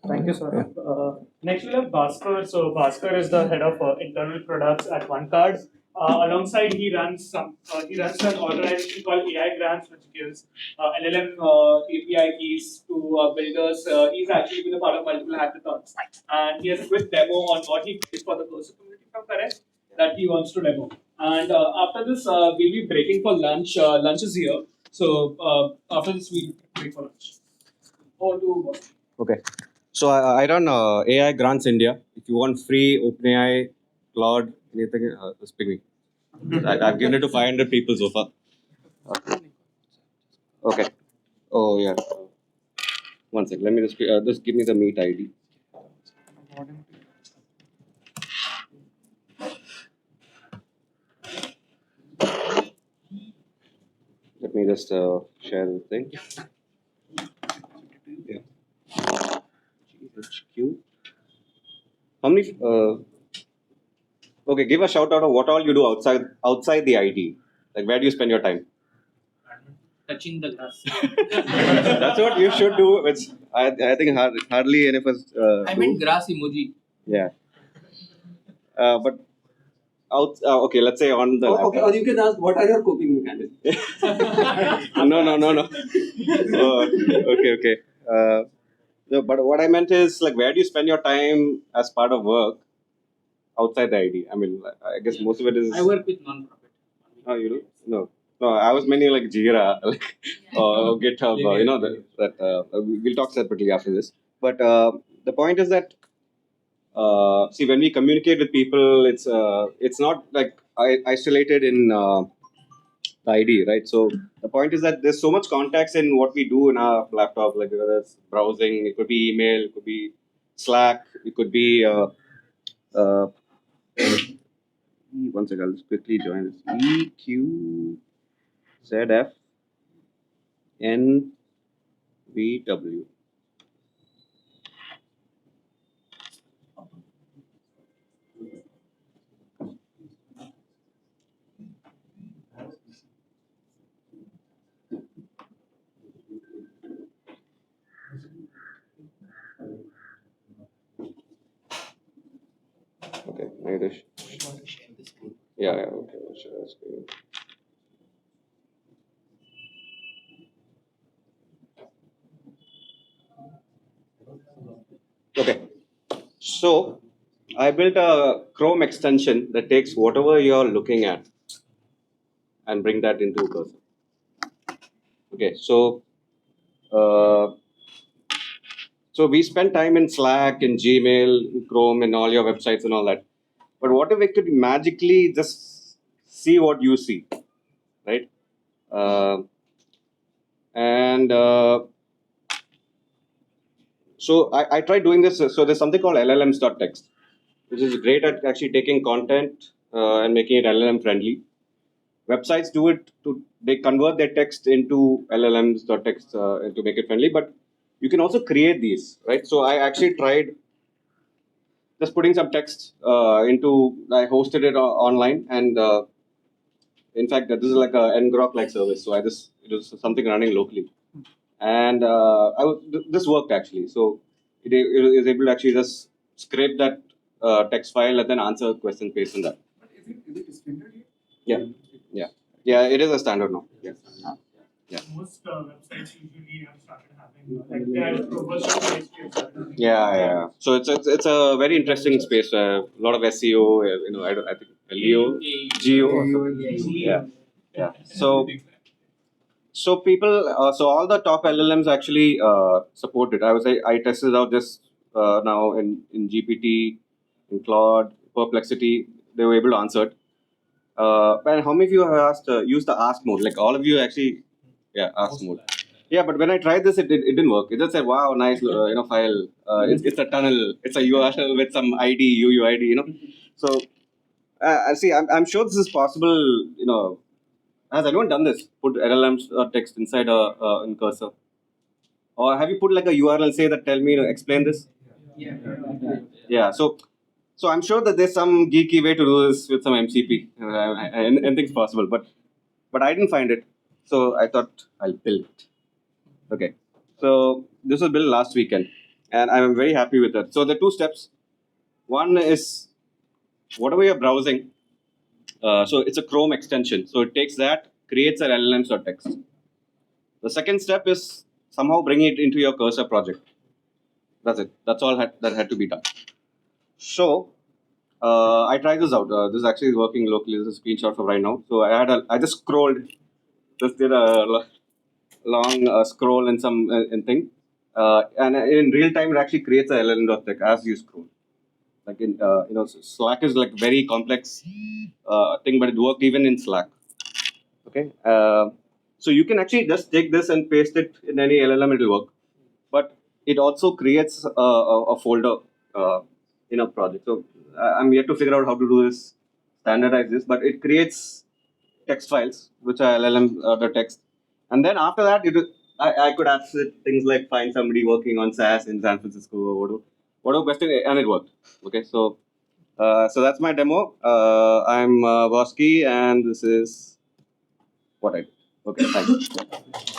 Thank you, sir. Next, we'll have Bhaskar. So, Bhaskar is the head of internal products at OneCard. Alongside, he runs an organization called AI Grants, which gives LLM API keys to builders. He's actually been a part of multiple hackathons, and he has a quick demo on what he did for the Cursor community from Correct that he wants to demo. And after this, we'll be breaking for lunch. Lunch is here. So, after this, we'll break for lunch. Or to Bhaskar. Okay. So I run AI Grants India. If you want free OpenAI, Cloud, anything, just ping me. I've given it to 500 people so far. Okay. Oh yeah. One sec. Let me just give me the Meet ID. Let me just share the thing. Yeah. GHQ. How many? Okay, give a shout out of what all you do outside the ID. Like, where do you spend your time? Touching the grass. That's what you should do. Which I think hardly any of us. I meant grass emoji. Yeah. But okay, let's say on the. Okay, or you can ask, what are your coping mechanisms? No. Okay. No, but what I meant is, like, where do you spend your time as part of work outside the ID? I mean, I guess most of it is. I work with non-profit. Oh, you do? No, I was mainly like Jira, like or GitHub. You know that we'll talk separately after this. But the point is that see, when we communicate with people, it's not like isolated in the ID, right? So the point is that there's so much context in what we do in our laptop, like whether it's browsing, it could be email, it could be Slack, it could be. One second, I'll just quickly join this. EQZFNVW. Okay, Naidesh. Yeah, okay. Share the screen. Okay, so I built a Chrome extension that takes whatever you're looking at and bring that into Cursor. Okay, so we spend time in Slack, in Gmail, Chrome, and all your websites and all that. But what if it could magically just see what you see, right? So I tried doing this. So there's something called LLMs.text, which is great at actually taking content and making it LLM friendly. Websites do it they convert their text into LLMs.text to make it friendly, but you can also create these, right? So I actually tried just putting some text I hosted it online, and in fact, this is like a ngrok-like service. So it was something running locally, and this worked actually. So it is able to actually just scrape that text file and then answer questions based on that. But is it standard here? Yeah. It is a standard now. Yeah. Most websites usually have started having like they had a robust PHP. Yeah. So it's a very interesting space. A lot of SEO. I think LEO, GEO. Yeah. So people. So all the top LLMs actually support it. I tested out this now in GPT, in Claude, Perplexity. They were able to answer it. And how many of you have used the ask mode? Like all of you actually. Yeah, ask mode. Yeah, but when I tried this, it didn't work. It just said, "Wow, nice, file. It's a tunnel. It's a URL with some ID, UUID, So, see, I'm sure this is possible. Has anyone done this? Put LLMs text inside in Cursor, or have you put like a URL? Say that tell me to explain this. Yeah. So I'm sure that there's some geeky way to do this with some MCP. Anything's possible, but I didn't find it. So I thought I'll build it. Okay. So this was built last weekend, and I'm very happy with that. So the two steps. One is whatever you're browsing. So it's a Chrome extension. So it takes that, creates an LLM.text. The second step is somehow bring it into your cursor project. That's it. That's all that had to be done. So I tried this out. This is actually working locally. This is a screenshot of right now. So I just scrolled, just did a long scroll in some thing, and in real time it actually creates a LLM.text as you scroll. Like in Slack is like very complex thing, but it worked even in Slack. Okay, so you can actually just take this and paste it in any LLM, it'll work. But it also creates a folder in a project. So I'm yet to figure out how to do this, standardize this, but it creates text files which are LLM the text, and then after that I could ask it things like find somebody working on SaaS in San Francisco or whatever best thing, and it worked. Okay, so that's my demo. I'm Bhaskar, and this is what I did. Okay, thanks.